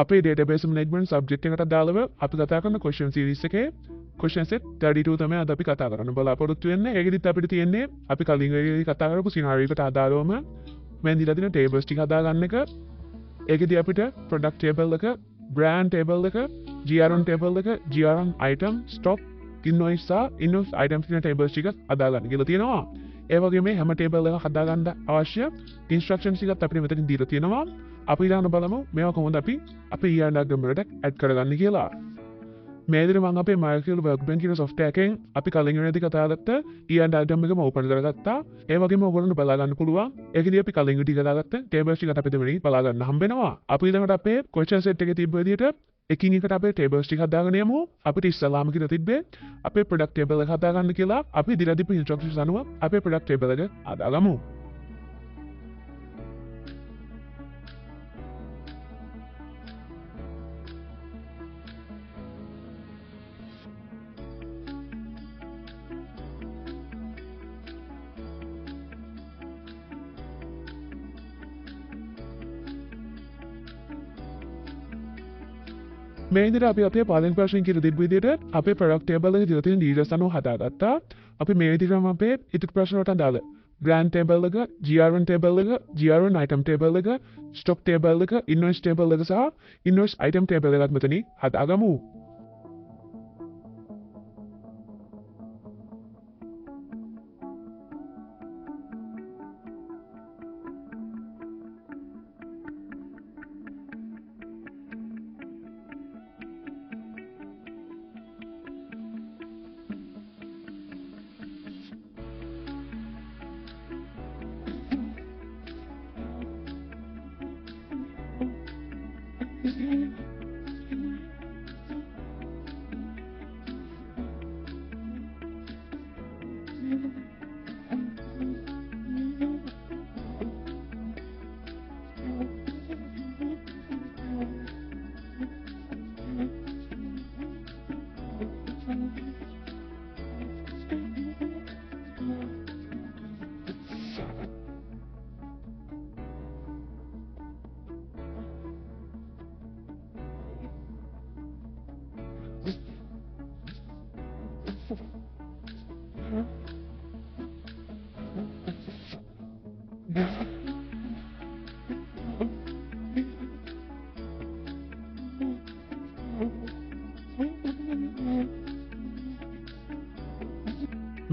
අපේ database management subject එකට අදාළව අපි කතා කරන question series එකේ question set 32 තමයි අද අපි කතා කරන්න බලාපොරොත්තු වෙන්නේ. ඒකෙදිත් අපිට තියෙන්නේ අපි කලින් වෙලේ කතා කරපු scenario එකට අදාළවම මම දීලා තියෙන tables ටික හදාගන්න එක. ඒකෙදි අපිට product table එක, brand table එක, GRN table එක, GRN item, stock, invoice සහ invoice items කියන tables ටික හදාගන්න කියලා තියෙනවා. ඒ වගේම හැම table එකක් හදාගන්න අවශ්‍ය instructions ටිකත් අපිට මෙතනින් දීලා තියෙනවා. අපි ඊළඟට බලමු මේවා කොහොමද අපි අපේ ER diagram වලට add කරගන්නේ කියලා. මේ විදිහට මම අපේ MySQL workbench කියන software එකෙන් අපි කලින් වෙනදී කතා කරගත්ත ER diagram එකම open කරගත්තා. ඒ වගේම ඔයගොල්ලන්ට බලා ගන්න පුළුවන්. ඒකදී අපි කලින් විදිහට කතාගත්ත tables ටිකත් අපිට මෙතනින් බලා ගන්න හම්බ වෙනවා. අපි ඊළඟට අපේ question set එකේ තිබ්බ විදිහට එකින් එකට අපේ tables ටික හදාගෙන යමු. අපිට ඉස්සලාම කියලා තිබ්බේ අපේ product table එක හදාගන්න කියලා. අපි දීලා දීපු instructions අනුව අපේ product table එක හදාගමු. මේ විදිහට අපි අපේ පළවෙනි ප්‍රශ්නෙන් කියලා තිබ්බ විදිහට අපේ product table එකේ දීලා තියෙන details අනුව හදාගත්තා. අපි මේ විදිහටම අපේ ඉදිරි ප්‍රශ්න වලට අදාළ brand table එක, GRN table එක, GRN item table එක, stock table එක, invoice table එක සහ invoice item table එකත් මෙතනින් හදාගමු.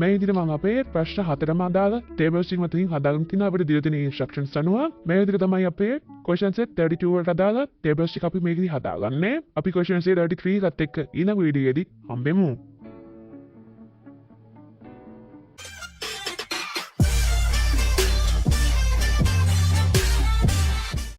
මේ විදිහට මම අපේ ප්‍රශ්න හතරම අදාළ tables ටික මතින් හදාගෙන තිනවා අපිට දීලා තියෙන instructions අනුව. මේ විදිහට තමයි අපේ question set 32 වලට අදාළ tables ටික අපි මේකෙදි හදාගන්නේ. අපි question set 33 එකත් එක්ක ඊළඟ වීඩියෝ එකේදී හම්බෙමු.